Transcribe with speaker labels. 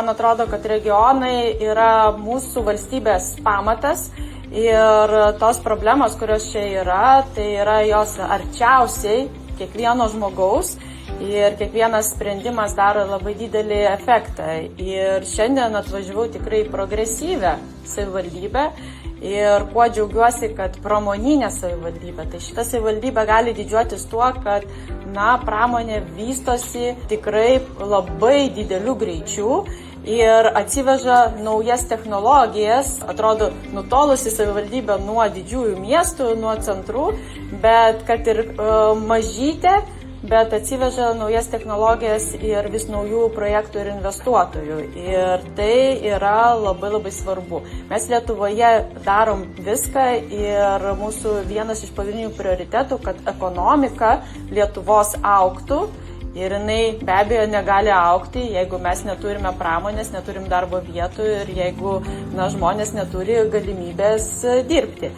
Speaker 1: Man atrodo, kad regionai yra mūsų valstybės pamatas ir tos problemos, kurios čia yra, tai yra jos arčiausiai kiekvieno žmogaus ir kiekvienas sprendimas daro labai didelį efektą. Ir šiandien atvažiavau tikrai progresyvę savivaldybę ir kuo džiaugiuosi, kad pramoninė savivaldybė. Tai šita savivaldybė gali didžiuotis tuo, kad pramonė vystosi tikrai labai dideliu greičiu ir atsiveža naujas technologijas. Atrodo, nutolusi savivaldybė nuo didžiųjų miestų, nuo centrų, bet kad ir mažytė, bet atsiveža naujas technologijas ir vis naujų projektų ir investuotojų. Ir tai yra labai labai svarbu. Mes Lietuvoje darom viską ir mūsų vienas iš pagrindinių prioritetų, kad ekonomika Lietuvos augtų. Ir jinai be abejo negali augti, jeigu mes neturime pramonės, neturim darbo vietų ir jeigu žmonės neturi galimybės dirbti.